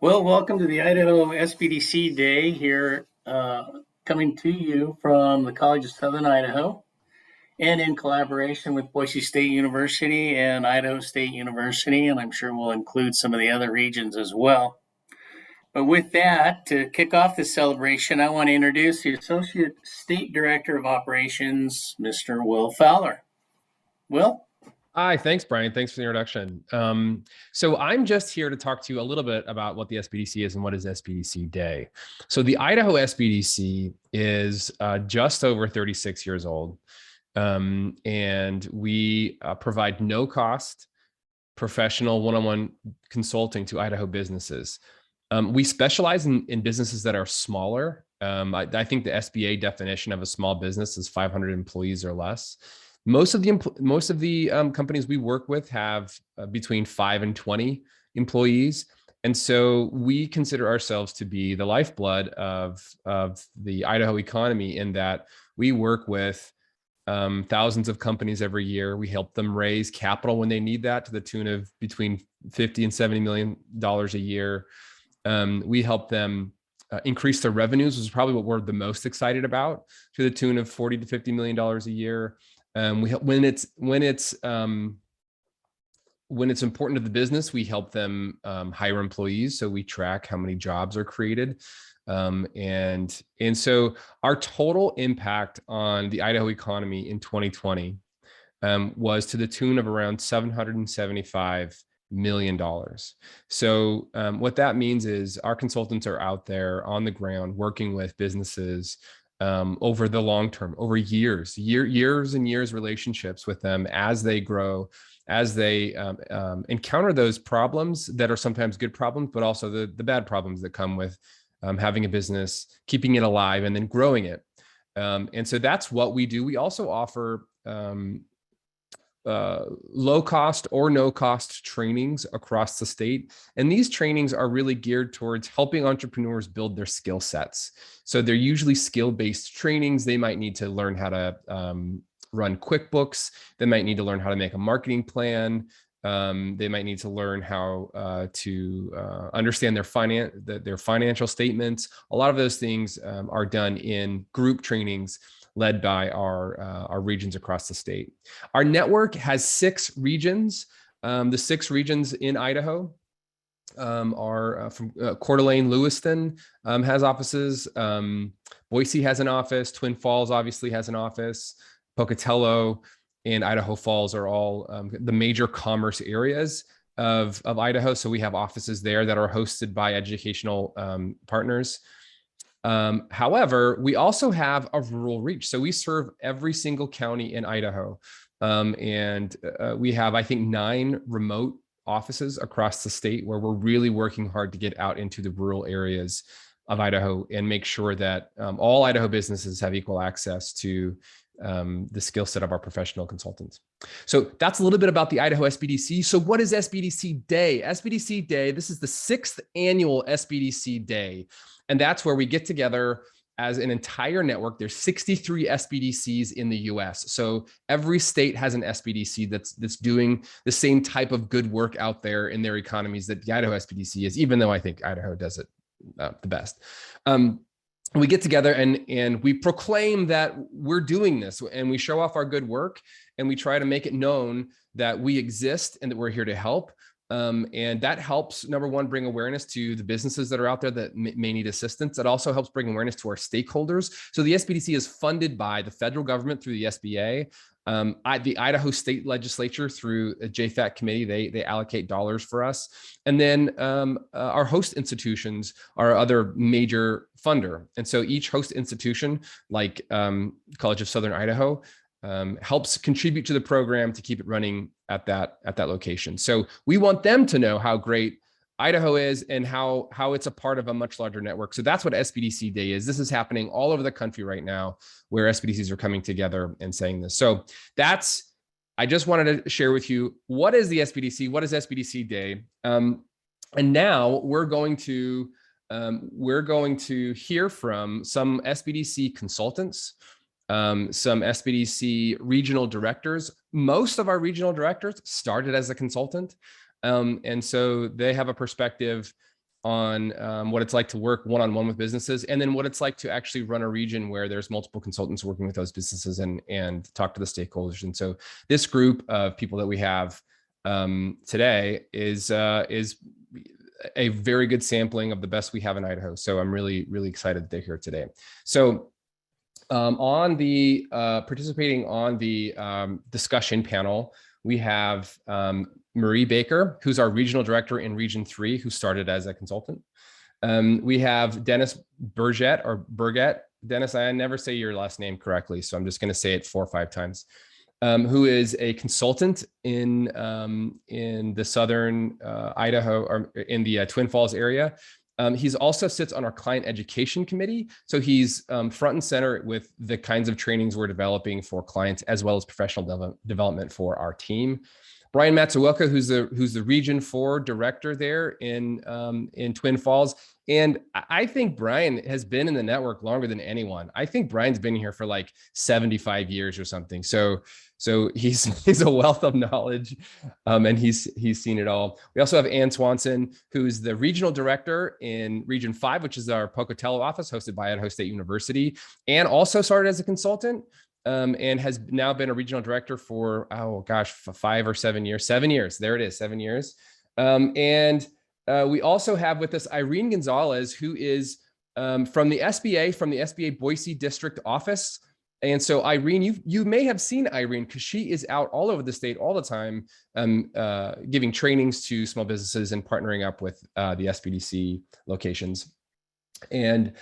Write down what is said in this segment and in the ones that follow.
Well, welcome to the Idaho SBDC Day here, coming to you from the College of Southern Idaho and in collaboration with Boise State University and Idaho State University, and I'm sure we'll include some of the other regions as well. But with that, to kick off this celebration, I want to introduce the Associate State Director of Operations, Mr. Will Fowler. Will? Hi, thanks, Brian. Thanks for the introduction. So I'm just here to talk to you a little bit about what the SBDC is and what is SBDC Day. So the Idaho SBDC is just over 36 years old, and we provide no-cost professional one-on-one consulting to Idaho businesses. We specialize in businesses that are smaller. I think the SBA definition of a small business is 500 employees or less. Most of the companies we work with have between 5 and 20 employees. And so we consider ourselves to be the lifeblood of the Idaho economy in that we work with thousands of companies every year. We help them raise capital when they need that to the tune of between $50 and $70 million a year. We help them increase their revenues, which is probably what we're the most excited about, to the tune of $40 to $50 million a year. When it's important to the business, we help them hire employees. So we track how many jobs are created. And so our total impact on the Idaho economy in 2020 was to the tune of around $775 million. So what that means is our consultants are out there on the ground working with businesses over the long term, over years and years relationships with them as they grow, as they encounter those problems that are sometimes good problems, but also the bad problems that come with having a business, keeping it alive, and then growing it. And so that's what we do. We also offer low cost or no cost trainings across the state. And these trainings are really geared towards helping entrepreneurs build their skill sets. So they're usually skill-based trainings. They might need to learn how to run QuickBooks. They might need to learn how to make a marketing plan. They might need to learn how to understand their financial statements. A lot of those things are done in group trainings led by our regions across the state. Our network has 6 regions. The 6 regions in Idaho are from Coeur d'Alene, Lewiston has offices. Boise has an office. Twin Falls obviously has an office. Pocatello and Idaho Falls are all the major commerce areas of Idaho. So we have offices there that are hosted by educational partners. However, we also have a rural reach. So we serve every single county in Idaho. And we have, I think, 9 remote offices across the state where we're really working hard to get out into the rural areas of Idaho and make sure that all Idaho businesses have equal access to the skill set of our professional consultants. So that's a little bit about the Idaho SBDC. So what is SBDC Day? SBDC Day, this is the 6th annual SBDC Day. And that's where we get together as an entire network. There's 63 SBDCs in the US. So every state has an SBDC that's doing the same type of good work out there in their economies that the Idaho SBDC is, even though I think Idaho does it the best. We get together and we proclaim that we're doing this, and we show off our good work, and we try to make it known that we exist and that we're here to help. And that helps, number one, bring awareness to the businesses that are out there that may need assistance. It also helps bring awareness to our stakeholders. So the SBDC is funded by the federal government through the SBA, the Idaho State Legislature through a JFAC committee. They allocate dollars for us. And then our host institutions are other major funder. And so each host institution, like College of Southern Idaho, helps contribute to the program to keep it running at that location. So we want them to know how great Idaho is and how it's a part of a much larger network. So that's what SBDC Day is. This is happening all over the country right now, where SBDCs are coming together and saying this. So I just wanted to share with you, what is the SBDC? What is SBDC Day? And now we're going to hear from some SBDC consultants, some SBDC regional directors. Most of our regional directors started as a consultant. And so they have a perspective what it's like to work one-on-one with businesses, and then what it's like to actually run a region where there's multiple consultants working with those businesses and talk to the stakeholders. And so this group of people that we have today is a very good sampling of the best we have in Idaho. So I'm really, really excited that they're here today. So on the participating on the discussion panel, we have Marie Baker, who's our regional director in Region 3, who started as a consultant. We have Dennis Burgett. Dennis, I never say your last name correctly, so I'm just going to say it 4 or 5 times. Who is a consultant in the southern Idaho, or in the Twin Falls area. He's also sits on our client education committee. So he's front and center with the kinds of trainings we're developing for clients, as well as professional development for our team. Brian Matsuoka, who's the Region 4 director there in Twin Falls. And I think Brian has been in the network longer than anyone. I think Brian's been here for like 75 years or something. So he's a wealth of knowledge, and he's seen it all. We also have Ann Swanson, who's the regional director in Region 5, which is our Pocatello office hosted by Idaho State University. Ann also started as a consultant, and has now been a regional director for, 5 or 7 years. 7 years. There it is, 7 years. We also have with us Irene Gonzalez, who is from the SBA Boise District Office. And so Irene, you may have seen Irene because she is out all over the state all the time, giving trainings to small businesses and partnering up with the SBDC locations. And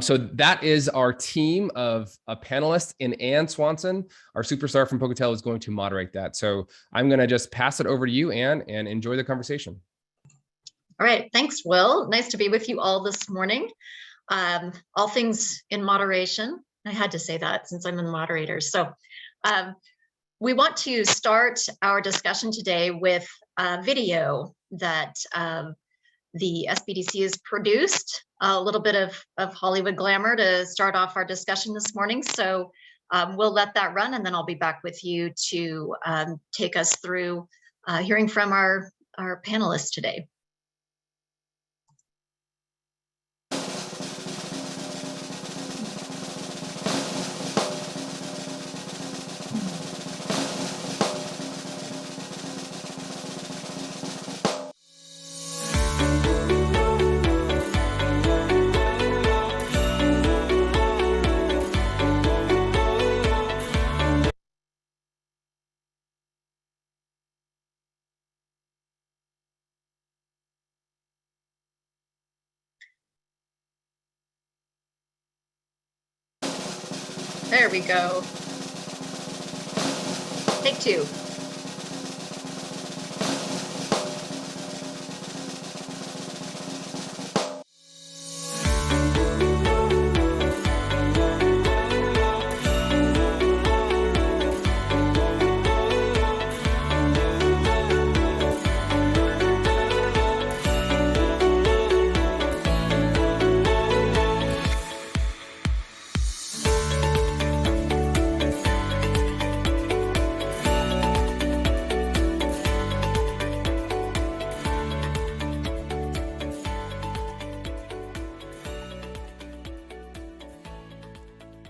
so that is our team of panelists, and Ann Swanson, our superstar from Pocatello, is going to moderate that. So I'm going to just pass it over to you, Ann, and enjoy the conversation. All right, thanks, Will. Nice to be with you all this morning. All things in moderation. I had to say that since I'm in the moderators. So we want to start our discussion today with a video that the SBDC has produced, a little bit of Hollywood glamour to start off our discussion this morning. So we'll let that run, and then I'll be back with you to take us through hearing from our panelists today. There we go. Take 2.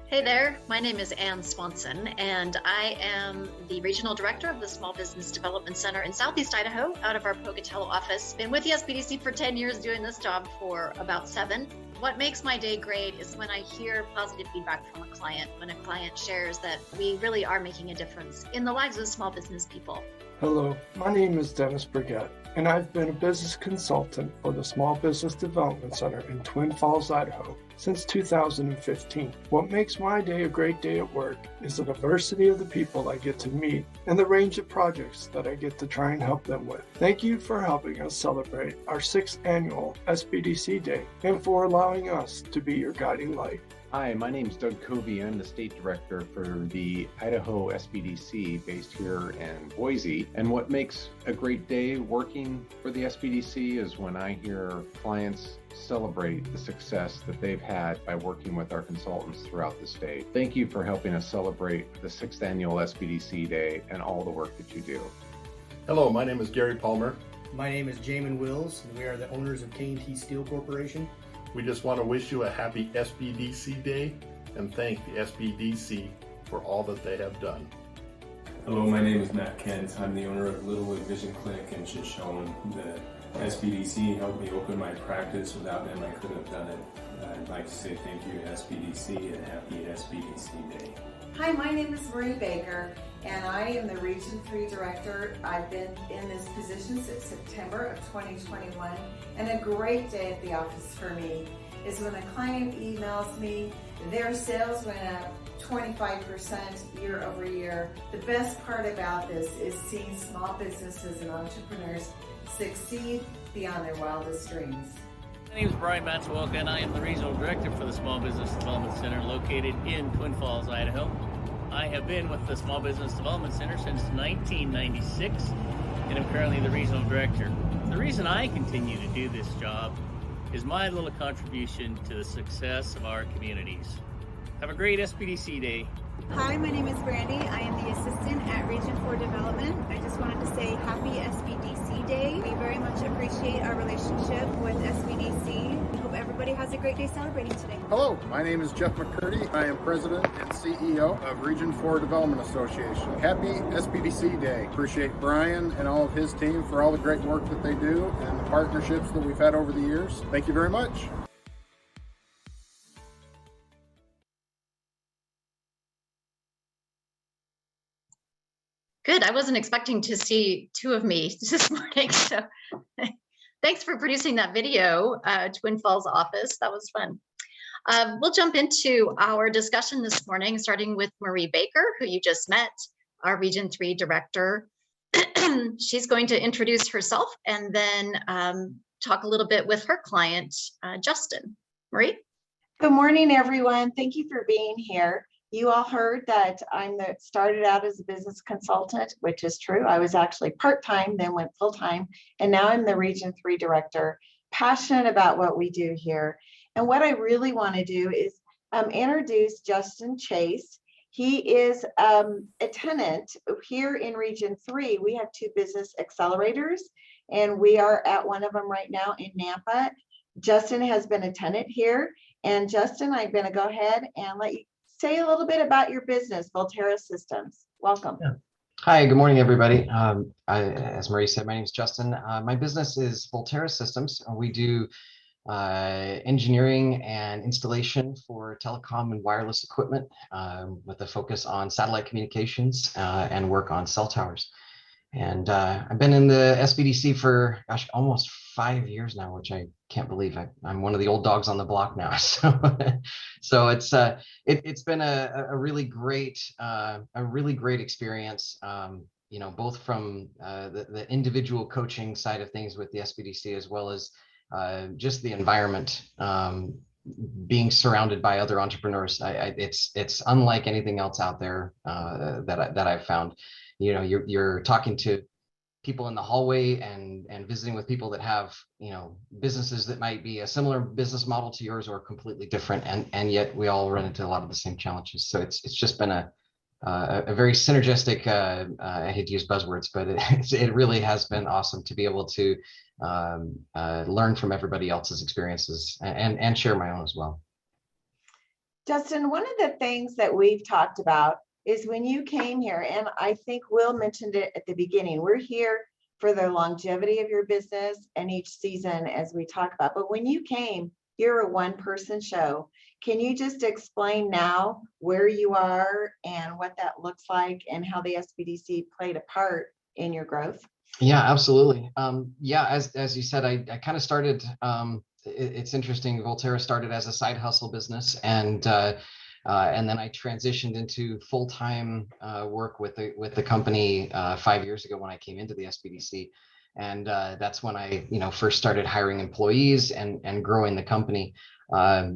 Hey there, my name is Ann Swanson, and I am the Regional Director of the Small Business Development Center in Southeast Idaho out of our Pocatello office. Been with the SBDC for 10 years, doing this job for about 7. What makes my day great is when I hear positive feedback from a client, when a client shares that we really are making a difference in the lives of small business people. Hello, my name is Dennis Burgett, and I've been a business consultant for the Small Business Development Center in Twin Falls, Idaho since 2015. What makes my day a great day at work is the diversity of the people I get to meet and the range of projects that I get to try and help them with. Thank you for helping us celebrate our 6th annual SBDC Day and for allowing us to be your guiding light. Hi, my name is Doug Covey. I'm the state director for the Idaho SBDC based here in Boise. And what makes a great day working for the SBDC is when I hear clients celebrate the success that they've had by working with our consultants throughout the state. Thank you for helping us celebrate the 6th annual SBDC Day and all the work that you do. Hello, my name is Gary Palmer. My name is Jamin Wills, and we are the owners of K&T Steel Corporation. We just want to wish you a happy SBDC Day and thank the SBDC for all that they have done. Hello, my name is Matt Kent. I'm the owner of Littlewood Vision Clinic in Shoshone. The SBDC helped me open my practice. Without them, I couldn't have done it. I'd like to say thank you to SBDC and happy SBDC Day. Hi, my name is Marie Baker, and I am the Region 3 Director. I've been in this position since September of 2021, and a great day at the office for me is when a client emails me, their sales went up 25% year over year. The best part about this is seeing small businesses and entrepreneurs succeed beyond their wildest dreams. My name is Brian Matsuoka, and I am the Regional Director for the Small Business Development Center located in Twin Falls, Idaho. I have been with the Small Business Development Center since 1996, and I'm currently the Regional Director. The reason I continue to do this job is my little contribution to the success of our communities. Have a great SBDC Day. Hi, my name is Brandy. I am the assistant at Region 4 Development. I just wanted to say happy SBDC Day. We very much appreciate our relationship with SBDC. We hope everybody has a great day celebrating today. Hello, my name is Jeff McCurdy. I am President and CEO of Region 4 Development Association. Happy SBDC Day. Appreciate Brian and all of his team for all the great work that they do and the partnerships that we've had over the years. Thank you very much. Good. I wasn't expecting to see two of me this morning. So thanks for producing that video, Twin Falls office. That was fun. We'll jump into our discussion this morning, starting with Marie Baker, who you just met, our Region 3 Director. She's going to introduce herself and then talk a little bit with her client, Justin. Marie? Good morning, everyone. Thank you for being here. You all heard that started out as a business consultant, which is true. I was actually part-time, then went full-time, and now I'm the Region 3 Director, passionate about what we do here. And what I really want to do is introduce Justin Chase. He is a tenant here in Region 3. We have 2 business accelerators, and we are at one of them right now in Nampa. Justin has been a tenant here, and Justin, I'm going to go ahead and let you say a little bit about your business, Volterra Systems. Welcome. Yeah. Hi, good morning, everybody. As Marie said, my name is Justin. My business is Volterra Systems. We do engineering and installation for telecom and wireless equipment with a focus on satellite communications and work on cell towers. And I've been in the SBDC for, gosh, almost 5 years now, which I can't believe. I'm one of the old dogs on the block now. So it's been a really great experience. You know, both from the individual coaching side of things with the SBDC, as well as just the environment, being surrounded by other entrepreneurs. It's unlike anything else out there that I've found. You know, you're talking to people in the hallway and visiting with people that have, you know, businesses that might be a similar business model to yours or completely different, and yet we all run into a lot of the same challenges. So it's just been a very synergistic, I hate to use buzzwords, but it really has been awesome to be able to learn from everybody else's experiences and share my own as well. Justin, one of the things that we've talked about is when you came here, and I think Will mentioned it at the beginning, we're here for the longevity of your business and each season as we talk about, but when you came, you're a one-person show. Can you just explain now where you are and what that looks like and how the SBDC played a part in your growth? Yeah, absolutely. Yeah, as you said, I kind of started, it's interesting, Volterra started as a side hustle business, and then I transitioned into full-time work with the company 5 years ago when I came into the SBDC, and that's when I, you know, first started hiring employees and growing the company. I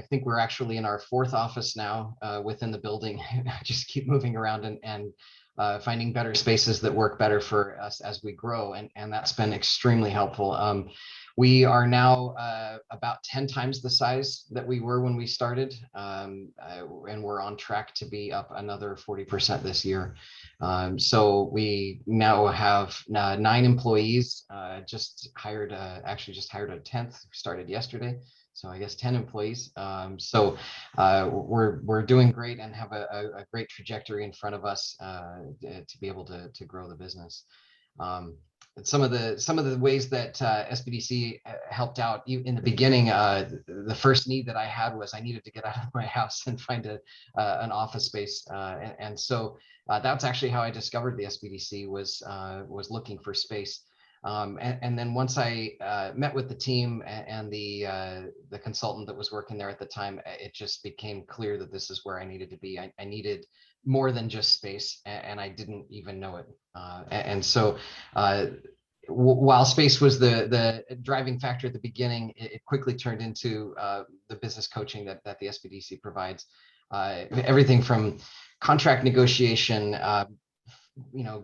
think we're actually in our 4th office now within the building. I just keep moving around, and finding better spaces that work better for us as we grow. And that's been extremely helpful. We are now about 10 times the size that we were when we started, and we're on track to be up another 40% this year. So we now have 9 employees, just hired a 10th, started yesterday. So I guess 10 employees. So we're doing great and have a great trajectory in front of us to be able to grow the business. Some of the ways that SBDC helped out in the beginning, the first need that I had was I needed to get out of my house and find an office space, and so that's actually how I discovered the SBDC, was looking for space. And then once I met with the team and the consultant that was working there at the time, it just became clear that this is where I needed to be. I needed more than just space, and I didn't even know it. And so while space was the driving factor at the beginning, it quickly turned into the business coaching that the SBDC provides. Everything from contract negotiation,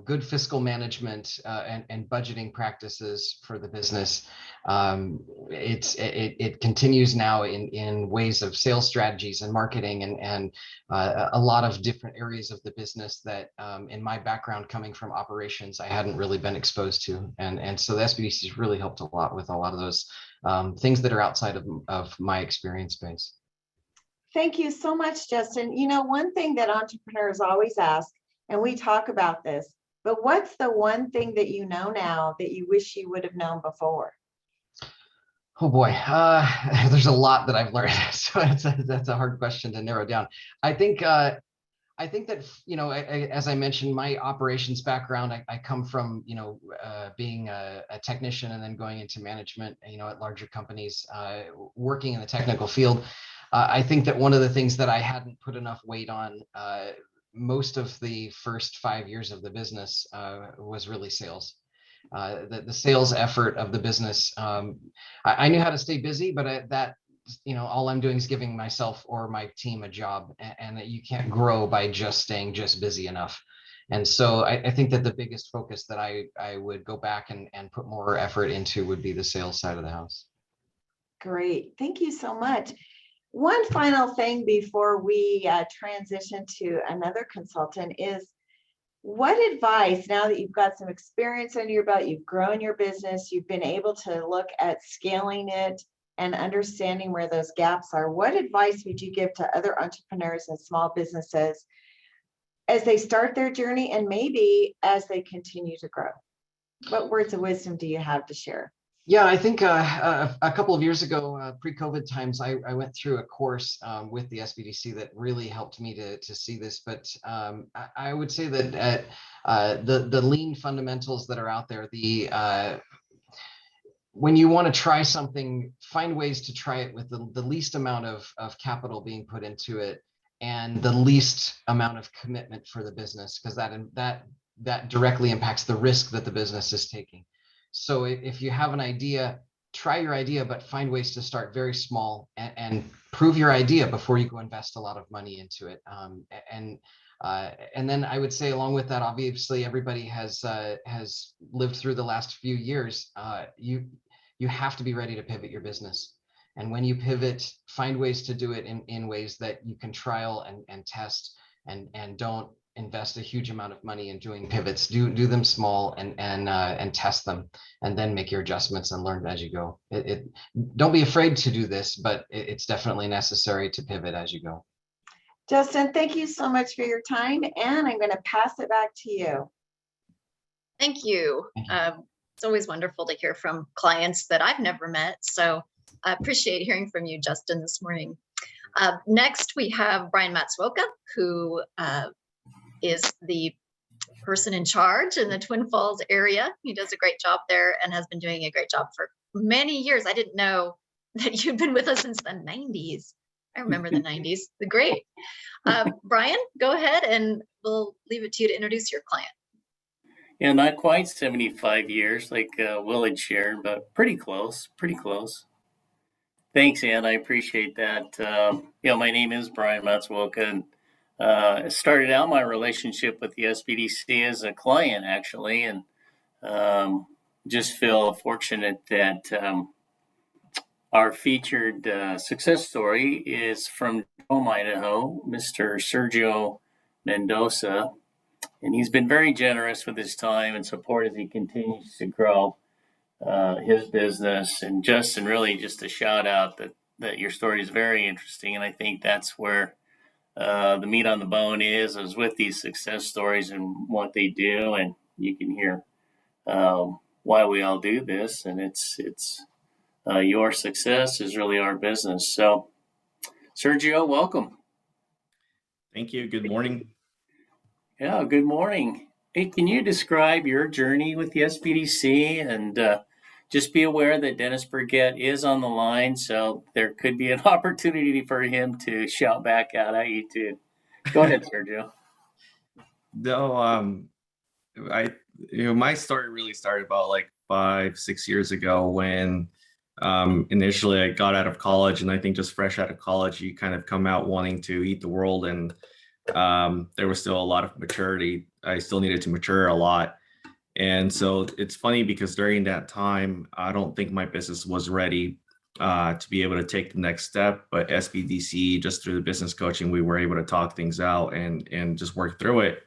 good fiscal management and budgeting practices for the business. It continues now in ways of sales strategies and marketing and a lot of different areas of the business that in my background coming from operations, I hadn't really been exposed to. And so the SBDC has really helped a lot with a lot of those things that are outside of my experience base. Thank you so much, Justin. One thing that entrepreneurs always ask, and we talk about this, but what's the one thing that you know now that you wish you would have known before? Oh boy, there's a lot that I've learned. So that's a hard question to narrow down. I think that, as I mentioned, my operations background, I come from, being a technician and then going into management, at larger companies, working in the technical field. I think that one of the things that I hadn't put enough weight on most of the first 5 years of the business was really sales. The sales effort of the business. I knew how to stay busy, but all I'm doing is giving myself or my team a job, and that you can't grow by just staying busy enough. And so I think that the biggest focus that I would go back and put more effort into would be the sales side of the house. Great. Thank you so much. One final thing before we transition to another consultant is, what advice, now that you've got some experience under your belt, you've grown your business, you've been able to look at scaling it and understanding where those gaps are, what advice would you give to other entrepreneurs and small businesses as they start their journey and maybe as they continue to grow? What words of wisdom do you have to share? Yeah, I think a couple of years ago, pre-COVID times, I went through a course with the SBDC that really helped me to see this. But I would say that the lean fundamentals that are out there, when you want to try something, find ways to try it with the least amount of capital being put into it and the least amount of commitment for the business, because that directly impacts the risk that the business is taking. So if you have an idea, try your idea, but find ways to start very small and prove your idea before you go invest a lot of money into it. And then I would say, along with that, obviously everybody has lived through the last few years. You have to be ready to pivot your business. And when you pivot, find ways to do it in ways that you can trial and test and don't invest a huge amount of money in doing pivots. Do them small and test them, and then make your adjustments and learn as you go. Don't be afraid to do this, but it's definitely necessary to pivot as you go. Justin, thank you so much for your time, and I'm going to pass it back to you. Thank you. It's always wonderful to hear from clients that I've never met, so I appreciate hearing from you, Justin, this morning. Next, we have Brian Matsuoka, who is the person in charge in the Twin Falls area. He does a great job there and has been doing a great job for many years. I didn't know that you'd been with us since the 90s. I remember the 90s. Great. Brian, go ahead and we'll leave it to you to introduce your client. Yeah, not quite 75 years like Will had shared, but pretty close, Thanks, Ann. I appreciate that. My name is Brian Matsuoka, and started out my relationship with the SBDC as a client, actually, and just feel fortunate that our featured success story is from Idaho, Mr. Sergio Mendoza, and he's been very generous with his time and support as he continues to grow his business. And Justin, really just a shout out that your story is very interesting, and I think that's where the meat on the bone is with these success stories and what they do, and you can hear why we all do this, and it's your success is really our business. So, Sergio, welcome. Thank you. Good morning. Yeah, good morning. Hey, can you describe your journey with the SBDC? And just be aware that Dennis Burgett is on the line, so there could be an opportunity for him to shout back out at you too. Go ahead, Sergio. No, my story really started about like 5-6 years ago when initially I got out of college, and I think just fresh out of college, you kind of come out wanting to eat the world, and there was still a lot of maturity. I still needed to mature a lot. And so it's funny because during that time, I don't think my business was ready to be able to take the next step. But SBDC, just through the business coaching, we were able to talk things out and just work through it.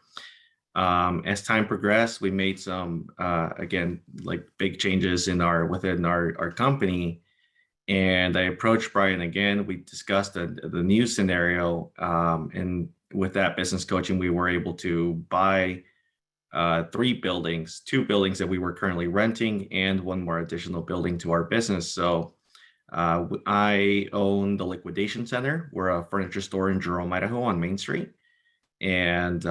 As time progressed, we made some again like big changes within our company. And I approached Brian again. We discussed the new scenario, and with that business coaching, we were able to buy 2 buildings that we were currently renting, and 1 more additional building to our business. So I own the Liquidation Center. We're a furniture store in Jerome, Idaho, on Main Street, and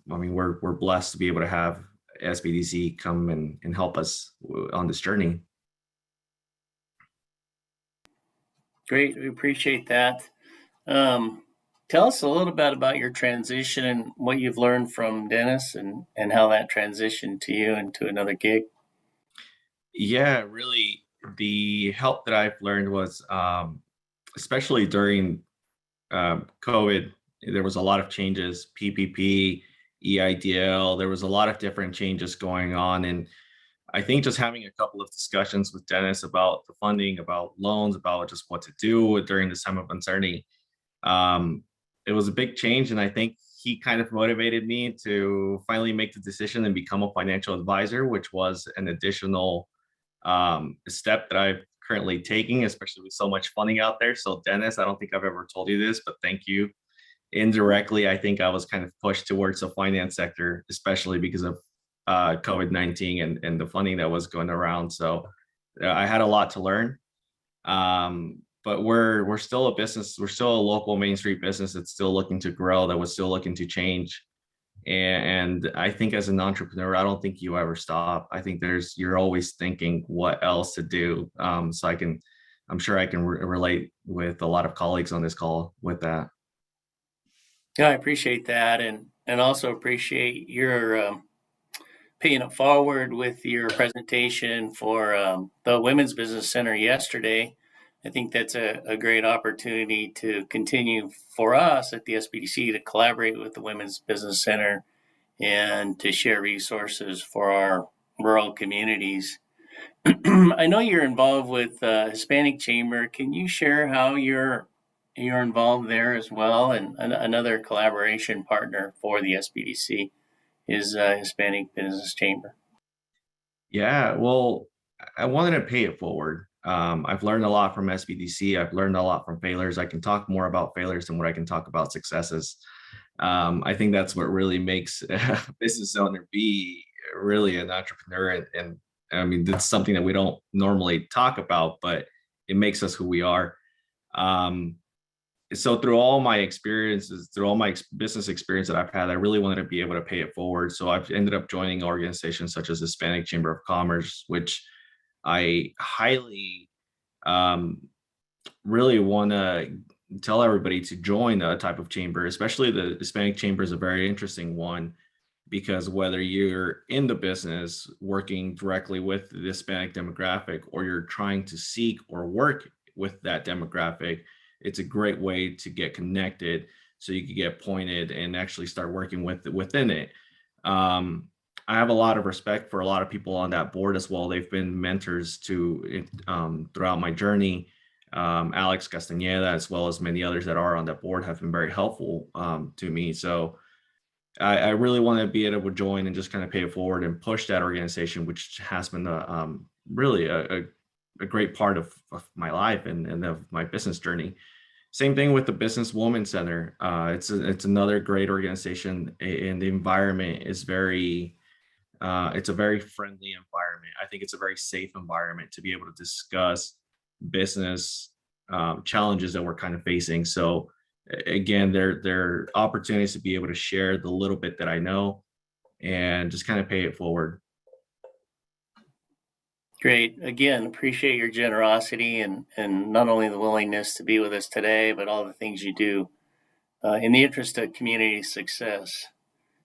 we're blessed to be able to have SBDC come and help us on this journey. Great, we appreciate that. Tell us a little bit about your transition and what you've learned from Dennis and how that transitioned to you into another gig. Yeah, really, the help that I've learned was, especially during COVID, there was a lot of changes, PPP, EIDL, there was a lot of different changes going on. And I think just having a couple of discussions with Dennis about the funding, about loans, about just what to do during this time of uncertainty, it was a big change. And I think he kind of motivated me to finally make the decision and become a financial advisor, which was an additional step that I'm currently taking, especially with so much funding out there. So Dennis, I don't think I've ever told you this, but thank you. Indirectly, I think I was kind of pushed towards the finance sector, especially because of COVID-19 and the funding that was going around. So I had a lot to learn. But we're still a business. We're still a local Main Street business that's still looking to grow, that was still looking to change. And I think as an entrepreneur, I don't think you ever stop. I think you're always thinking what else to do. So I'm sure I can relate with a lot of colleagues on this call with that. Yeah, I appreciate that, and also appreciate your paying it forward with your presentation for the Women's Business Center yesterday. I think that's a great opportunity to continue for us at the SBDC to collaborate with the Women's Business Center and to share resources for our rural communities. I know you're involved with Hispanic Chamber. Can you share how you're involved there as well? And another collaboration partner for the SBDC is Hispanic Business Chamber. Yeah, well, I wanted to pay it forward. I've learned a lot from SBDC. I've learned a lot from failures. I can talk more about failures than what I can talk about successes. I think that's what really makes a business owner be really an entrepreneur. And I mean, that's something that we don't normally talk about, but it makes us who we are. So through all my experiences, through all my business experience that I've had, I really wanted to be able to pay it forward. So I've ended up joining organizations such as Hispanic Chamber of Commerce, which I highly really want to tell everybody to join a type of chamber, especially the Hispanic Chamber is a very interesting one, because whether you're in the business working directly with the Hispanic demographic, or you're trying to seek or work with that demographic, it's a great way to get connected, so you could get appointed and actually start working within it. I have a lot of respect for a lot of people on that board as well. They've been mentors to throughout my journey. Alex Castañeda, as well as many others that are on that board, have been very helpful to me. So I really want to be able to join and just kind of pay it forward and push that organization, which has been really a great part of my life and of my business journey. Same thing with the Business Woman Center. It's another great organization, and the environment is very, it's a very friendly environment. I think it's a very safe environment to be able to discuss business challenges that we're kind of facing. So again, there are opportunities to be able to share the little bit that I know and just kind of pay it forward. Great. Again, appreciate your generosity and not only the willingness to be with us today, but all the things you do in the interest of community success.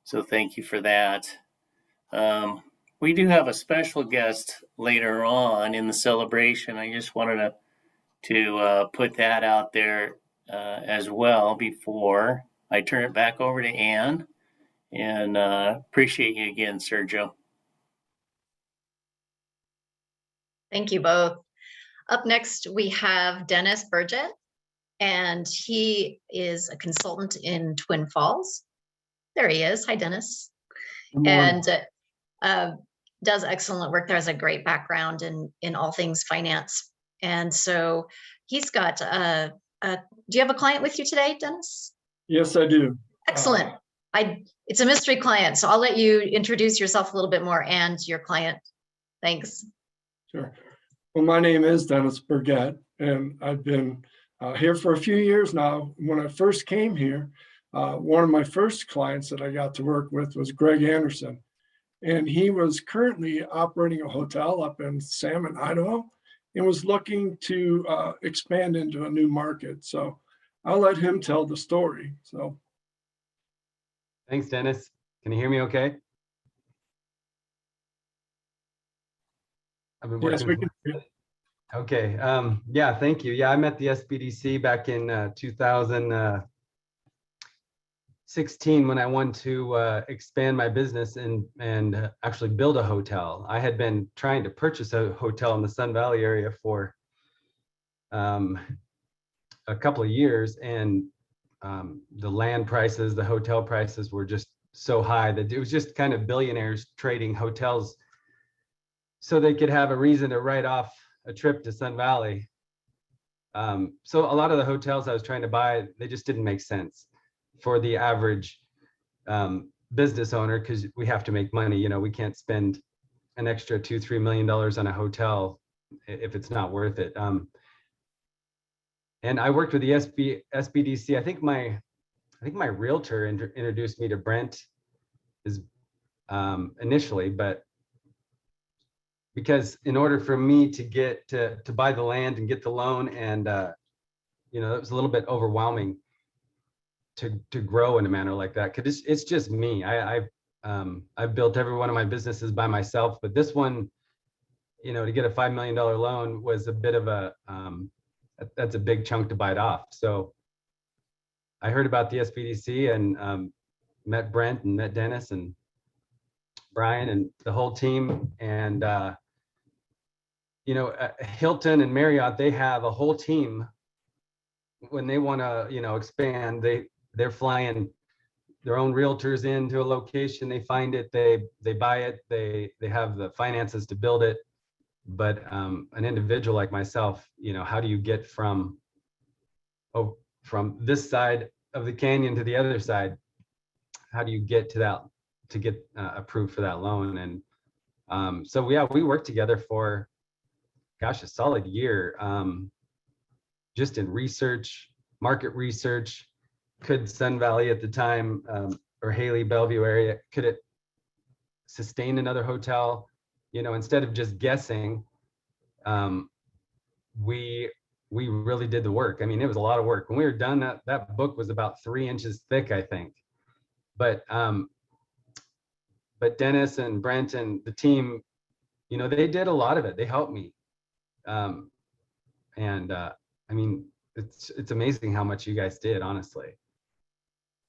So thank you for that. We do have a special guest later on in the celebration. I just wanted to put that out there as well before I turn it back over to Ann. And appreciate you again, Sergio. Thank you both. Up next, we have Dennis Burgett, and he is a consultant in Twin Falls. There he is. Hi, Dennis. And does excellent work there, has a great background in all things finance. And so he's got, do you have a client with you today, Dennis? Yes, I do. Excellent. It's a mystery client, so I'll let you introduce yourself a little bit more and your client. Thanks. Sure. Well, my name is Dennis Burgett, and I've been here for a few years now. When I first came here, one of my first clients that I got to work with was Greg Anderson, and he was currently operating a hotel up in Salmon, Idaho, and was looking to expand into a new market. So I'll let him tell the story. So. Thanks, Dennis. Can you hear me okay? I've been working. Yes, we can hear you. Okay. Yeah, thank you. Yeah, I met the SBDC back in 2016 when I wanted to expand my business and actually build a hotel. I had been trying to purchase a hotel in the Sun Valley area for a couple of years, and the land prices, the hotel prices were just so high that it was just kind of billionaires trading hotels so they could have a reason to write off a trip to Sun Valley. So a lot of the hotels I was trying to buy, they just didn't make sense for the average business owner, because we have to make money. You know, we can't spend an extra $2-3 million on a hotel if it's not worth it. And I worked with the SBDC. I think my realtor introduced me to Brent initially, but because in order for me to get to buy the land and get the loan, and you know, it was a little bit overwhelming to grow in a manner like that, because it's just me. I've built every one of my businesses by myself, but this one, you know, to get a $5 million loan was a bit of a that's a big chunk to bite off. So I heard about the SBDC and met Brent and met Dennis and Brian and the whole team. And you know, Hilton and Marriott, they have a whole team. When they want to, you know, expand, they're flying their own realtors into a location. They find it, they buy it, they have the finances to build it. But an individual like myself, you know, how do you get from this side of the canyon to the other side? How do you get to that, to get approved for that loan? And so yeah, we worked together for, gosh, a solid year, just in research, market research. Could Sun Valley at the time, or Haley, Bellevue area, could it sustain another hotel? You know, instead of just guessing, we really did the work. I mean, it was a lot of work. When we were done, that book was about 3 inches thick, I think. But Dennis and Brent and the team, you know, they did a lot of it. They helped me. I mean, it's amazing how much you guys did, honestly.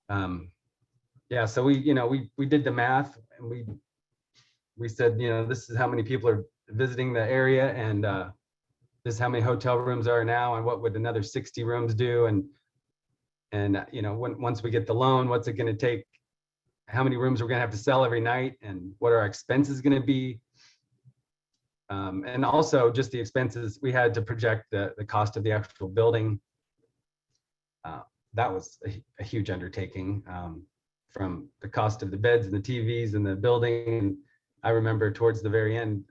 Yeah, so we did the math, and we said, this is how many people are visiting the area, and this is how many hotel rooms are now, and what would another 60 rooms do, and once we get the loan, what's it going to take, how many rooms we're going to have to sell every night, and what are our expenses going to be, and also just the expenses. We had to project the cost of the actual building. That was a huge undertaking, from the cost of the beds and the TVs and the building. And I remember towards the very end,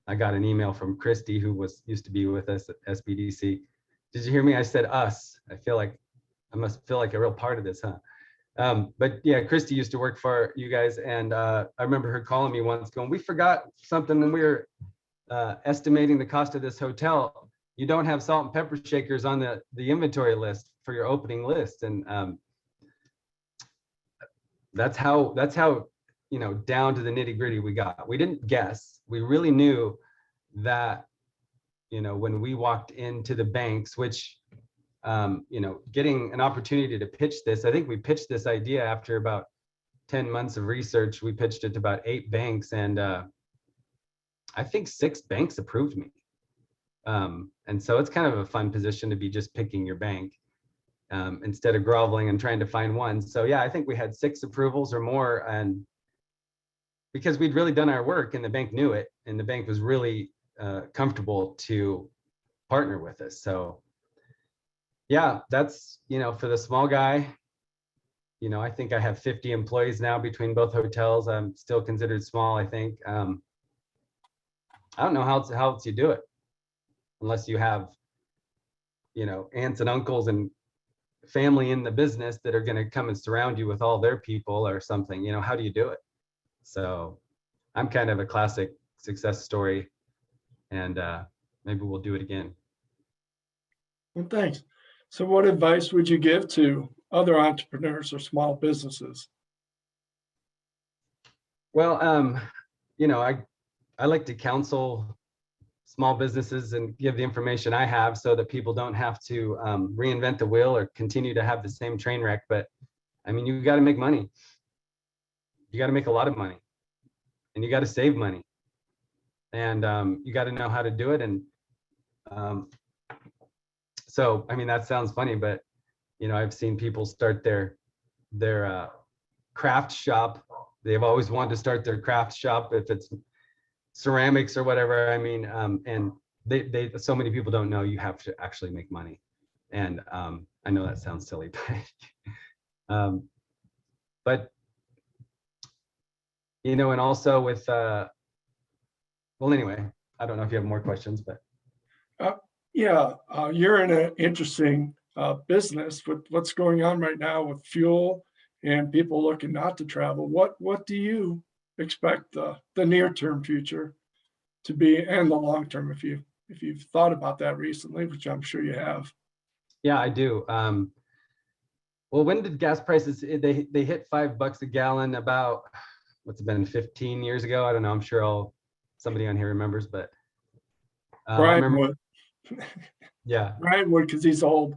I got an email from Christy, who used to be with us at SBDC. Did you hear me? I said us. I must feel like a real part of this, huh? But yeah, Christy used to work for you guys, and I remember her calling me once going, we forgot something when we were estimating the cost of this hotel. You don't have salt and pepper shakers on the inventory list for your opening list. And that's how down to the nitty gritty we got. We didn't guess. We really knew that, when we walked into the banks, which, getting an opportunity to pitch this, I think we pitched this idea after about 10 months of research. We pitched it to about 8 banks, and I think 6 banks approved me. And so it's kind of a fun position to be just picking your bank, instead of groveling and trying to find one. So yeah, I think we had 6 approvals or more, and because we'd really done our work and the bank knew it, and the bank was really comfortable to partner with us. So yeah, that's, for the small guy, I think I have 50 employees now between both hotels. I'm still considered small, I think. I don't know how else you do it, unless you have, aunts and uncles and family in the business that are going to come and surround you with all their people or something. How do you do it? So I'm kind of a classic success story, and maybe we'll do it again. Well, thanks. So what advice would you give to other entrepreneurs or small businesses? Well, I like to counsel small businesses and give the information I have so that people don't have to reinvent the wheel or continue to have the same train wreck. But I mean, you got to make money. You got to make a lot of money, and you got to save money, and you got to know how to do it. And so, I mean, that sounds funny, but I've seen people start their craft shop. They've always wanted to start their craft shop, if it's ceramics or whatever. I mean, and they so many people don't know you have to actually make money. And I know that sounds silly, but and also with well, anyway, I don't know if you have more questions, but you're in an interesting business with what's going on right now with fuel and people looking not to travel. What do you expect the near-term future to be, and the long-term, if you've thought about that recently, which I'm sure you have? Yeah, I do. Well, when did gas prices, they hit $5 a gallon about, what's it been, 15 years ago? I don't know. I'm sure somebody on here remembers, but Brian would. Yeah. Brian would, because he's old.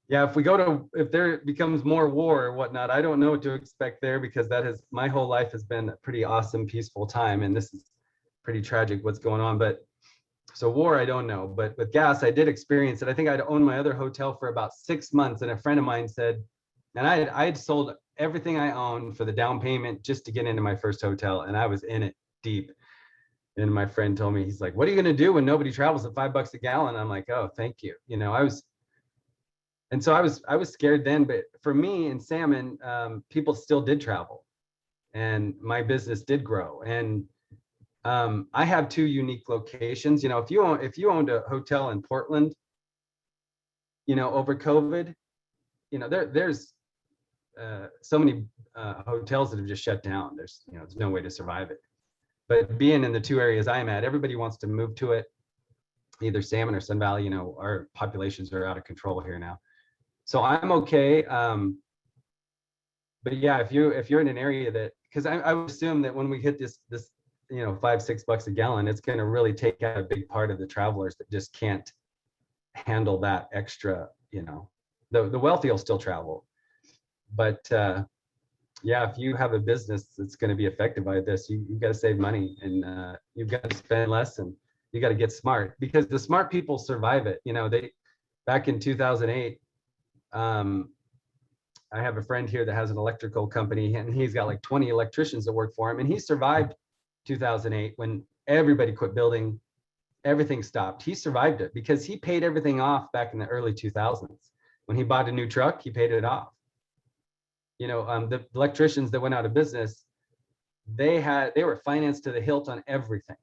Yeah, if there becomes more war or whatnot, I don't know what to expect there, because my whole life has been a pretty awesome, peaceful time, and this is pretty tragic what's going on. But so war, I don't know, but with gas, I did experience it. I think I'd owned my other hotel for about 6 months, and a friend of mine said, and I had sold everything I owned for the down payment just to get into my first hotel, and I was in it deep. And my friend told me, he's like, "What are you going to do when nobody travels at $5 a gallon?" I'm like, "Oh, thank you." And so I was scared then, but for me in salmon, people still did travel, and my business did grow. And I have 2 unique locations. If you owned a hotel in Portland, over COVID, there's so many hotels that have just shut down. There's no way to survive it. But being in the 2 areas I'm at, everybody wants to move to it, either Salmon or Sun Valley. Our populations are out of control here now. So I'm okay. But yeah, if you're in an area that, because I would assume that when we hit this $5-6 a gallon, it's going to really take out a big part of the travelers that just can't handle that extra, the wealthy will still travel. But yeah, if you have a business that's going to be affected by this, you've got to save money, and you've got to spend less, and you got to get smart, because the smart people survive it. You know, back in 2008, I have a friend here that has an electrical company, and he's got like 20 electricians that work for him, and he survived 2008 when everybody quit building, everything stopped. He survived it because he paid everything off back in the early 2000s. When he bought a new truck, he paid it off. You know, the electricians that went out of business, they were financed to the hilt on everything.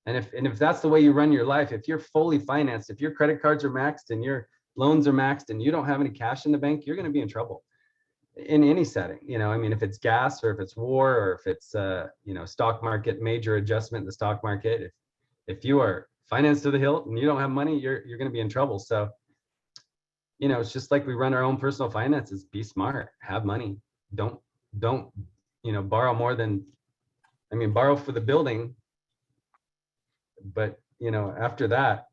And if that's the way you run your life, if you're fully financed, if your credit cards are maxed and your loans are maxed and you don't have any cash in the bank, you're going to be in trouble in any setting. You know, I mean, if it's gas, or if it's war, or if it's you know, stock market, major adjustment in the stock market, if you are financed to the hilt and you don't have money, you're going to be in trouble. So, you know, it's just like we run our own personal finances. Be smart, have money. Don't, you know, borrow more than, I mean, borrow for the building, but, you know, after that,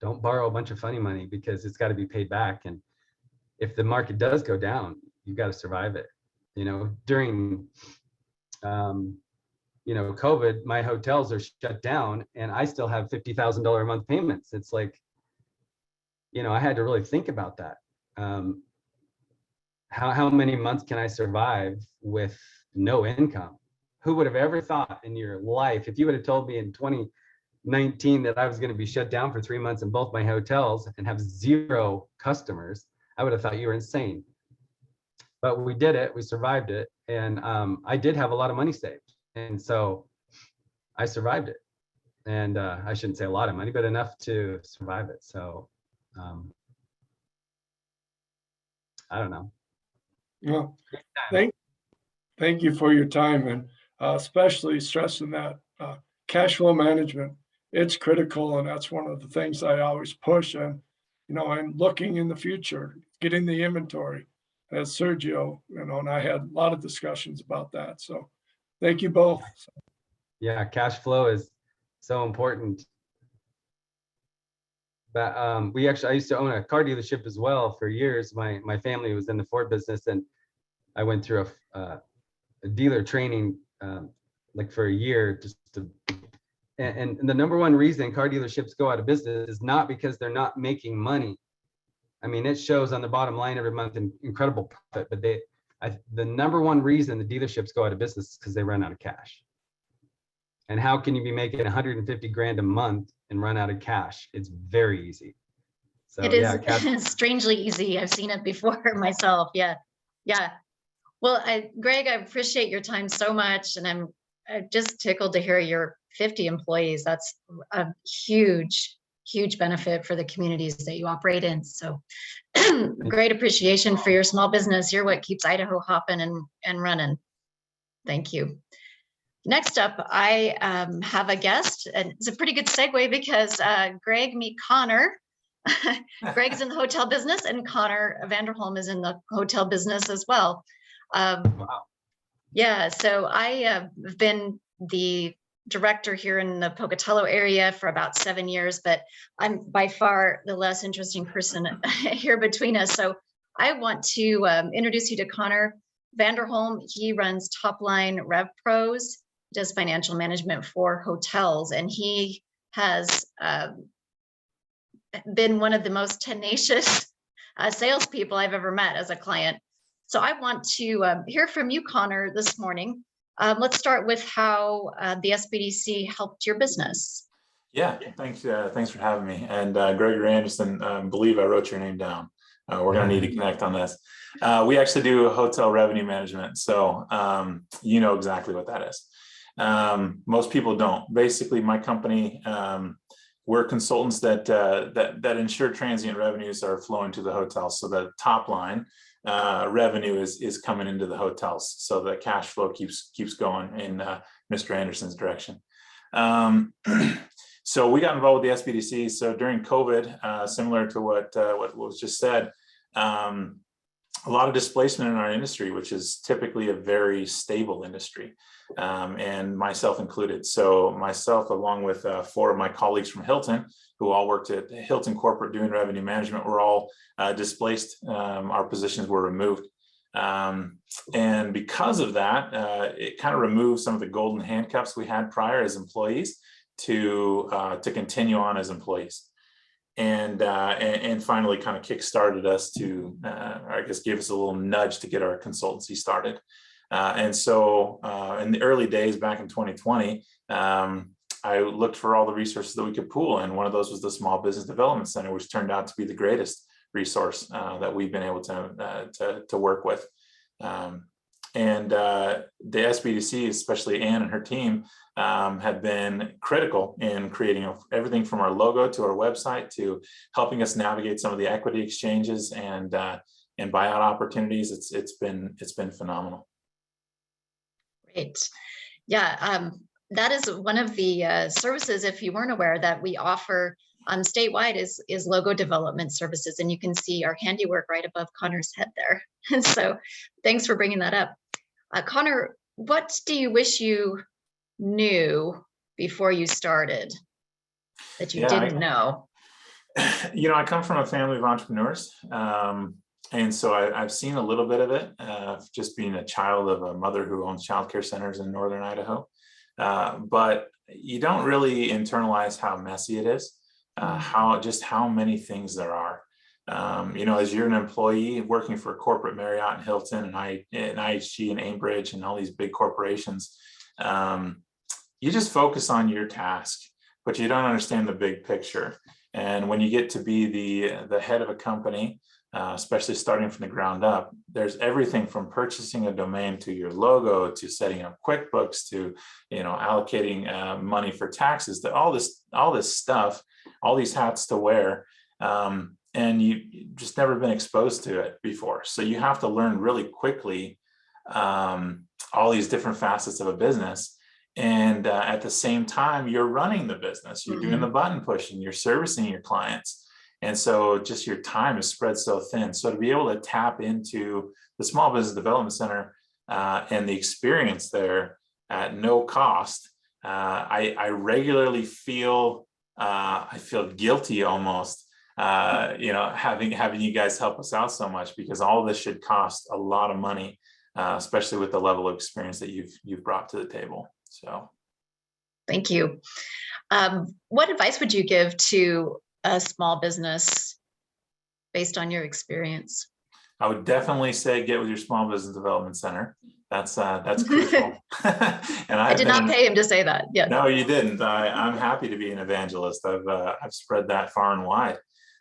don't borrow a bunch of funny money, because it's got to be paid back. And if the market does go down, you've got to survive it. You know, during, you know, COVID, my hotels are shut down and I still have $50,000 a month payments. It's like, you know, I had to really think about that. How many months can I survive with no income? Who would have ever thought in your life, if you would have told me in 2019 that I was going to be shut down for 3 months in both my hotels and have 0 customers, I would have thought you were insane. But we did it, we survived it. And I did have a lot of money saved. And so I survived it. And I shouldn't say a lot of money, but enough to survive it. So I don't know. Well, thank you for your time, and especially stressing that cash flow management. It's critical, and that's one of the things I always push. And, you know, I'm looking in the future, getting the inventory, as Sergio, you know, and I had a lot of discussions about that. So thank you both. Yeah, cash flow is so important. But I used to own a car dealership as well for years. My family was in the Ford business, and I went through a dealer training like for a year, just to, and the number one reason car dealerships go out of business is not because they're not making money. I mean, it shows on the bottom line every month in incredible profit, but the number one reason the dealerships go out of business is because they run out of cash. And how can you be making 150 grand a month and run out of cash? It's very easy. So it is, yeah, cash. strangely easy. I've seen it before myself. Yeah. Well, Greg, I appreciate your time so much, and I'm just tickled to hear your 50 employees. That's a huge benefit for the communities that you operate in. So great appreciation for your small business. You're what keeps Idaho hopping and running. Thank you. Next up, I have a guest, and it's a pretty good segue because Greg, meet Connor. Greg's in the hotel business, and Connor Vanderholm is in the hotel business as well. Wow. Yeah, so I have been the director here in the Pocatello area for about 7 years, but I'm by far the less interesting person here between us. So I want to introduce you to Connor Vanderholm. He runs Topline RevPros, does financial management for hotels, and he has been one of the most tenacious salespeople I've ever met as a client. So I want to hear from you, Connor, this morning. Let's start with how the SBDC helped your business. Yeah, thanks. Thanks for having me. And Gregory Anderson, I believe I wrote your name down. We're going to need to connect on this. We actually do hotel revenue management. So you know exactly what that is. Most people don't. Basically, my company, we're consultants that ensure transient revenues are flowing to the hotels. So the top line revenue is coming into the hotels. So the cash flow keeps going in Mr. Anderson's direction. So we got involved with the SBDC. So during COVID, similar to what was just said, a lot of displacement in our industry, which is typically a very stable industry, and myself included. So myself, along with 4 of my colleagues from Hilton, who all worked at Hilton Corporate doing revenue management, were all displaced. Our positions were removed. And because of that, it kind of removed some of the golden handcuffs we had prior as employees to continue on as employees. And finally kind of kick-started us to, I guess, gave us a little nudge to get our consultancy started. And so in the early days back in 2020, I looked for all the resources that we could pool, and one of those was the Small Business Development Center, which turned out to be the greatest resource that we've been able to work with. And the SBDC, especially Ann and her team, have been critical in creating everything from our logo to our website to helping us navigate some of the equity exchanges and buyout opportunities. It's been phenomenal. Great. Yeah, that is one of the services, if you weren't aware, that we offer statewide is logo development services, and you can see our handiwork right above Connor's head there. And so thanks for bringing that up. Connor, what do you wish you knew before you started that you didn't know? You know, I come from a family of entrepreneurs. And so I've seen a little bit of it, just being a child of a mother who owns childcare centers in northern Idaho. But you don't really internalize how messy it is, how many things there are. You know, as you're an employee working for corporate Marriott and Hilton and IHG and Aimbridge and all these big corporations, you just focus on your task, but you don't understand the big picture. And when you get to be the head of a company, especially starting from the ground up, there's everything from purchasing a domain to your logo to setting up QuickBooks to, you know, allocating money for taxes, to all this stuff, all these hats to wear. And you just never been exposed to it before. So you have to learn really quickly all these different facets of a business. And at the same time, you're running the business, you're doing the button pushing, you're servicing your clients. And so just your time is spread so thin. So to be able to tap into the Small Business Development Center and the experience there at no cost, I regularly feel, I feel guilty almost, you know, having you guys help us out so much, because all of this should cost a lot of money, especially with the level of experience that you've brought to the table. So, thank you. What advice would you give to a small business based on your experience? I would definitely say get with your Small Business Development Center. That's crucial. And I did not pay him to say that. Yeah. No, you didn't. I'm happy to be an evangelist. I've spread that far and wide.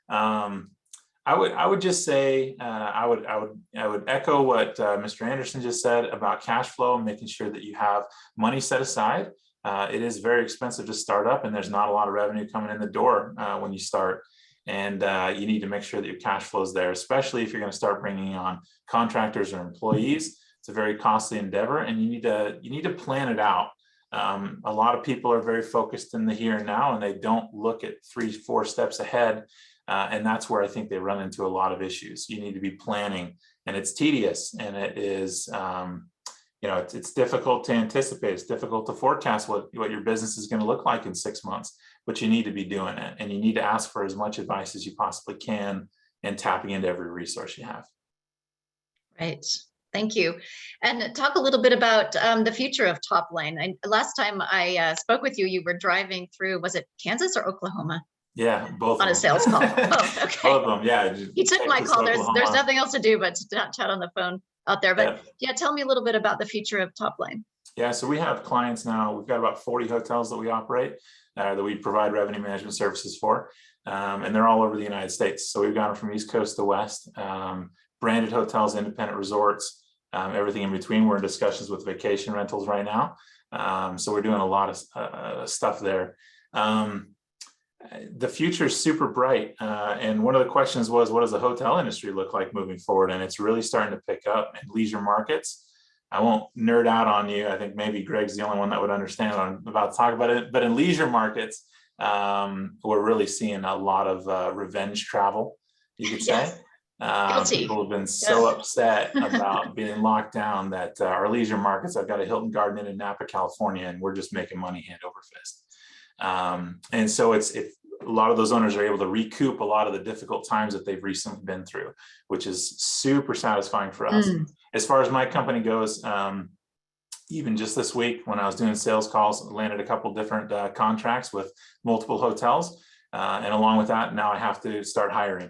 I would just say I would echo what Mr. Anderson just said about cash flow and making sure that you have money set aside. It is very expensive to start up, and there's not a lot of revenue coming in the door when you start. And you need to make sure that your cash flow is there, especially if you're going to start bringing on contractors or employees. It's a very costly endeavor, and you need to plan it out. A lot of people are very focused in the here and now, and they don't look at 3-4 steps ahead. And that's where I think they run into a lot of issues. You need to be planning, and it's tedious, and it is, you know, it's difficult to anticipate. It's difficult to forecast what your business is going to look like in 6 months, but you need to be doing it, and you need to ask for as much advice as you possibly can and tapping into every resource you have. Right. Thank you. And talk a little bit about the future of Topline. Last time I spoke with you, you were driving through, was it Kansas or Oklahoma? Yeah, both on a sales call. Oh, okay. Both of them, yeah. He took my call. There's nothing else to do but to chat on the phone out there. But yeah, tell me a little bit about the future of Topline. Yeah, so we have clients now. We've got about 40 hotels that we operate, that we provide revenue management services for, and they're all over the United States. So we've gone from East Coast to West, branded hotels, independent resorts, everything in between. We're in discussions with vacation rentals right now. So we're doing a lot of stuff there. The future is super bright. And one of the questions was, what does the hotel industry look like moving forward? And it's really starting to pick up in leisure markets. I won't nerd out on you. I think maybe Greg's the only one that would understand what I'm about to talk about it. But in leisure markets, we're really seeing a lot of revenge travel, you could say. Guilty. People have been so Yes. upset about being locked down that our leisure markets, I've got a Hilton Garden Inn in Napa, California, and we're just making money hand over fist. And so if a lot of those owners are able to recoup a lot of the difficult times that they've recently been through, which is super satisfying for us. As far as my company goes, even just this week when I was doing sales calls, I landed a couple different contracts with multiple hotels. And along with that, now I have to start hiring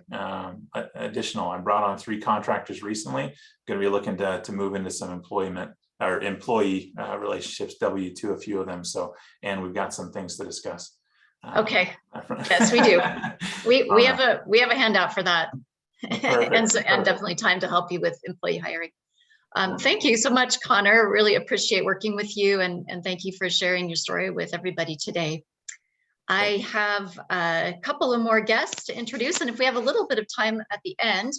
additional. I brought on 3 contractors recently. Going to be looking to move into some employee relationships, W-2, a few of them. So, and we've got some things to discuss. Okay. Yes, we do. We have a handout for that, and definitely time to help you with employee hiring. Thank you so much, Connor. Really appreciate working with you, and thank you for sharing your story with everybody today. I have a couple of more guests to introduce, and if we have a little bit of time at the end,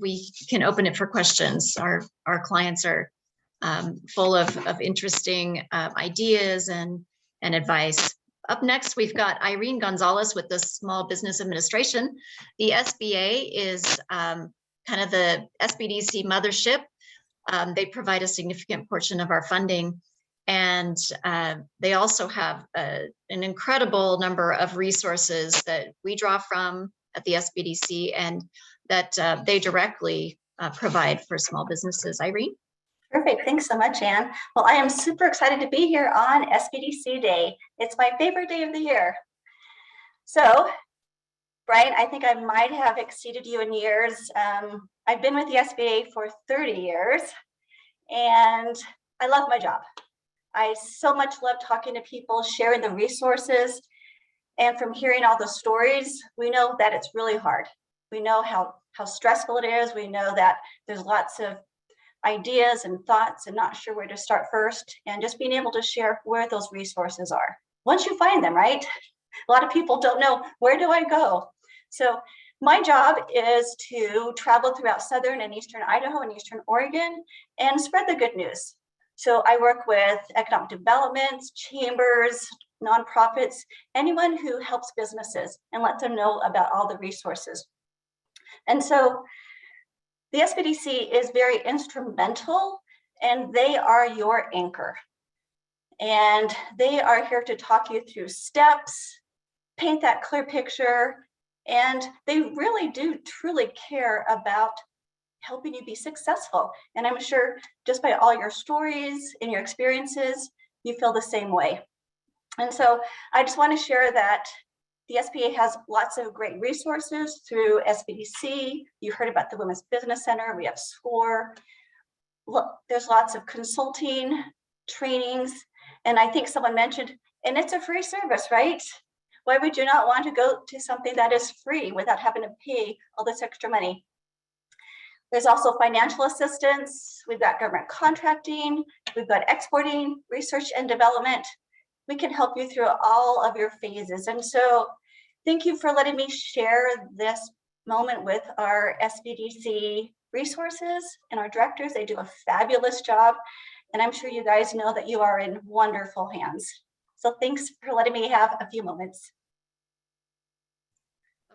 we can open it for questions. Our clients are full of interesting ideas and advice. Up next, we've got Irene Gonzalez with the Small Business Administration. The SBA is kind of the SBDC mothership. They provide a significant portion of our funding. And they also have an incredible number of resources that we draw from at the SBDC and that they directly provide for small businesses. Irene? Perfect. Thanks so much, Ann. Well, I am super excited to be here on SBDC Day. It's my favorite day of the year. So, Brian, I think I might have exceeded you in years. I've been with the SBA for 30 years, and I love my job. I so much love talking to people, sharing the resources, and from hearing all the stories, we know that it's really hard. We know how stressful it is. We know that there's lots of ideas and thoughts and not sure where to start first, and just being able to share where those resources are. Once you find them, right? A lot of people don't know, where do I go? So my job is to travel throughout Southern and Eastern Idaho and Eastern Oregon and spread the good news. So I work with economic development, chambers, nonprofits, anyone who helps businesses and let them know about all the resources. And so the SBDC is very instrumental, and they are your anchor. And they are here to talk you through steps, paint that clear picture, and they really do truly care about helping you be successful. And I'm sure just by all your stories and your experiences, you feel the same way. And so I just want to share that the SBA has lots of great resources through SBDC. You heard about the Women's Business Center. We have SCORE. Look, there's lots of consulting, trainings, and I think someone mentioned, and it's a free service, right? Why would you not want to go to something that is free without having to pay all this extra money? There's also financial assistance. We've got government contracting. We've got exporting, research and development. We can help you through all of your phases. And so thank you for letting me share this moment with our SBDC resources and our directors. They do a fabulous job. And I'm sure you guys know that you are in wonderful hands. So thanks for letting me have a few moments.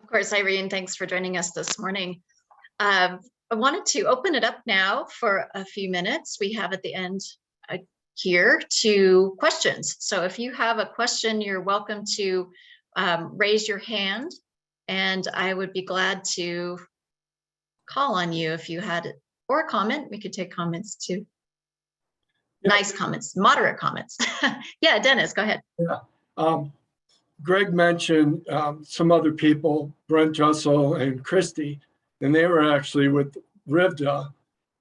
Of course, Irene, thanks for joining us this morning. I wanted to open it up now for a few minutes. We have at the end here to questions. So if you have a question, you're welcome to raise your hand, and I would be glad to call on you if you had it, or a comment. We could take comments too. Nice comments, moderate comments. Yeah, Dennis, go ahead. Yeah. Greg mentioned some other people, Brent Jussel and Christy, and they were actually with RIVDA,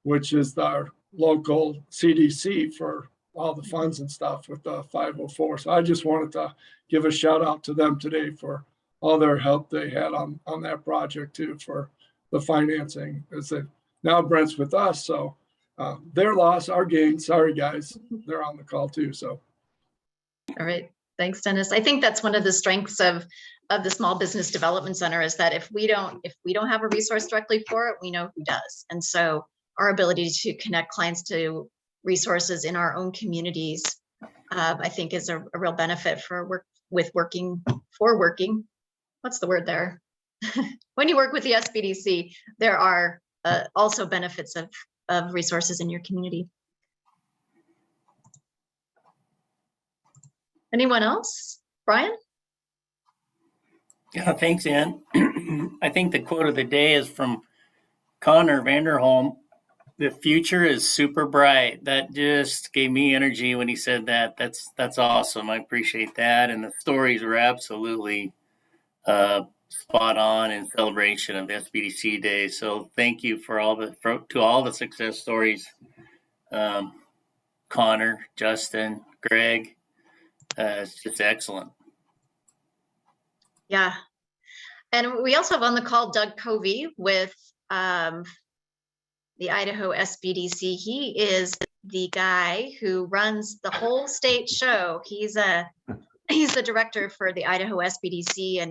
which is our local CDC for all the funds and stuff with the 504. So I just wanted to give a shout out to them today for all their help they had on that project too, for the financing. Now Brent's with us, so their loss, our gain. Sorry guys, they're on the call too. So. All right, thanks, Dennis. I think that's one of the strengths of the Small Business Development Center is that if we don't have a resource directly for it, we know who does. And so our ability to connect clients to resources in our own communities, I think is a real benefit for working. What's the word there? when you work with the SBDC, there are also benefits of resources in your community. Anyone else? Brian? Yeah, thanks, Ann. I think the quote of the day is from Connor Vanderholm. The future is super bright. That just gave me energy when he said that. That's awesome. I appreciate that. And the stories were absolutely spot on in celebration of the SBDC Day. So thank you for all the success stories, Connor, Justin, Greg. It's just excellent. Yeah. And we also have on the call Doug Covey with the Idaho SBDC. He is the guy who runs the whole state show. He's the director for the Idaho SBDC,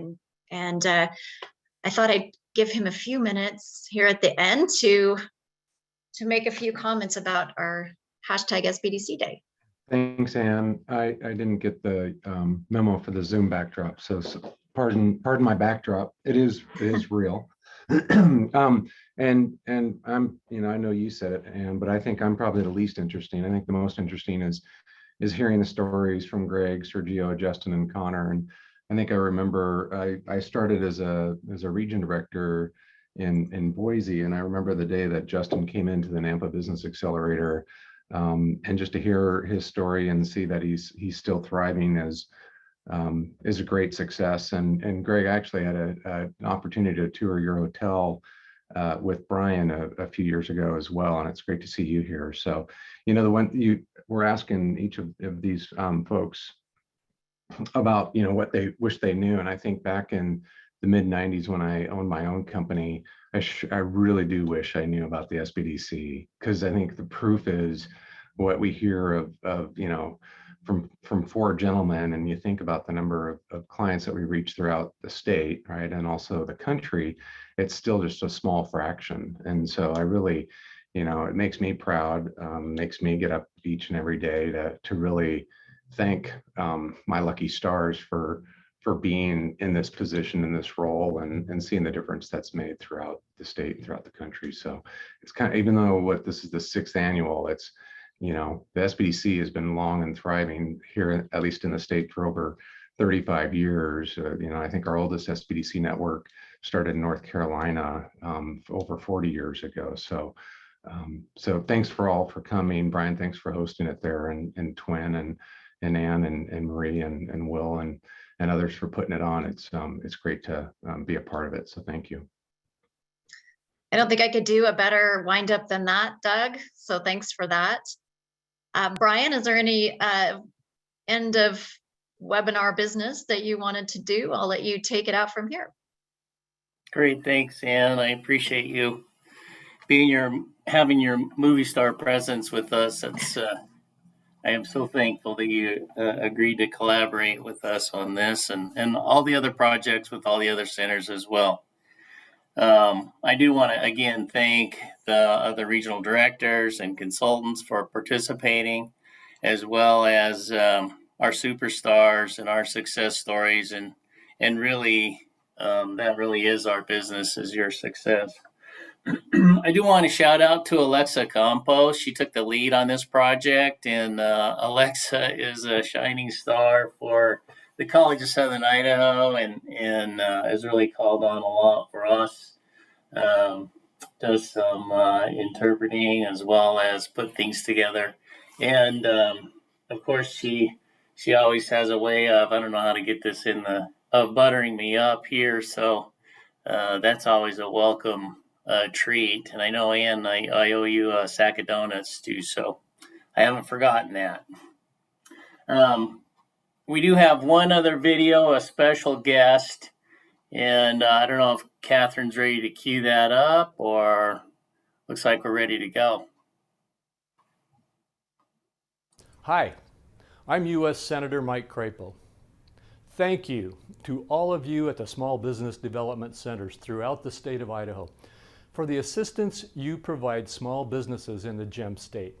and I thought I'd give him a few minutes here at the end to make a few comments about our hashtag SBDC Day. Thanks, Ann. I didn't get the memo for the Zoom backdrop, so pardon my backdrop. It is real. And I'm, I know you said it, Ann, but I think I'm probably the least interesting. I think the most interesting is hearing the stories from Greg, Sergio, Justin, and Connor. And I think I remember I started as a region director in Boise, and I remember the day that Justin came into the Nampa Business Accelerator, and just to hear his story and see that he's still thriving is a great success. And Greg actually had an opportunity to tour your hotel with Brian a few years ago as well, and it's great to see you here. So, the one you were asking each of these folks about, what they wish they knew, and I think back in the mid '90s when I owned my own company, I really do wish I knew about the SBDC, because I think the proof is what we hear of from four gentlemen, and you think about the number of clients that we reach throughout the state, right, and also the country, it's still just a small fraction. And so I really, it makes me proud, makes me get up each and every day to really thank my lucky stars for being in this position, in this role, and seeing the difference that's made throughout the state and throughout the country. So it's kind of, even though this is the 6th annual, it's, the SBDC has been long and thriving here, at least in the state, for over 35 years. I think our oldest SBDC network started in North Carolina over 40 years ago. So thanks for coming. Brian, thanks for hosting it there, and Twin and Ann and Marie and Will and others for putting it on. It's great to be a part of it. So thank you. I don't think I could do a better wind up than that, Doug. So thanks for that. Brian, is there any end of webinar business that you wanted to do? I'll let you take it out from here. Great, thanks, Ann. I appreciate you having your movie star presence with us. I am so thankful that you agreed to collaborate with us on this and all the other projects with all the other centers as well. I do want to again thank the other regional directors and consultants for participating, as well as our superstars and our success stories, and really that really is our business, is your success. I do want to shout out to Alexa Campos. She took the lead on this project, and Alexa is a shining star for the College of Southern Idaho, and has really called on a lot for us. Does some interpreting as well as put things together, and of course she always has a way of, I don't know how to get this of buttering me up here, so that's always a welcome treat. And I know, Ann, I owe you a sack of donuts too, so I haven't forgotten that. We do have one other video, a special guest, and I don't know if Catherine's ready to cue that up, or looks like we're ready to go. Hi, I'm U.S. Senator Mike Crapo. Thank you to all of you at the Small Business Development Centers throughout the state of Idaho for the assistance you provide small businesses in the GEM state.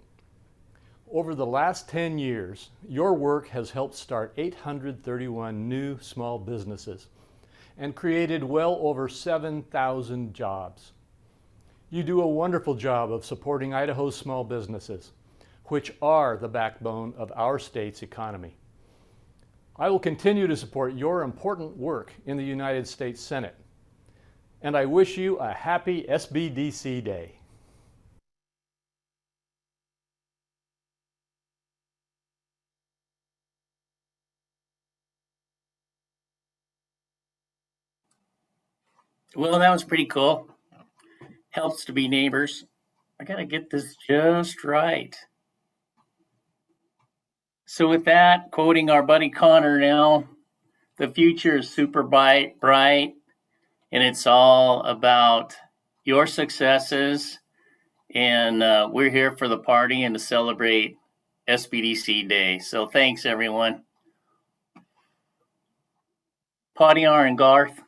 Over the last 10 years, your work has helped start 831 new small businesses and created well over 7,000 jobs. You do a wonderful job of supporting Idaho's small businesses, which are the backbone of our state's economy. I will continue to support your important work in the United States Senate, and I wish you a happy SBDC Day. Well, that was pretty cool. Helps to be neighbors. I got to get this just right. So with that, quoting our buddy Connor now, the future is super bright, and it's all about your successes. And we're here for the party and to celebrate SBDC Day. So thanks, everyone. Potty R and Garth.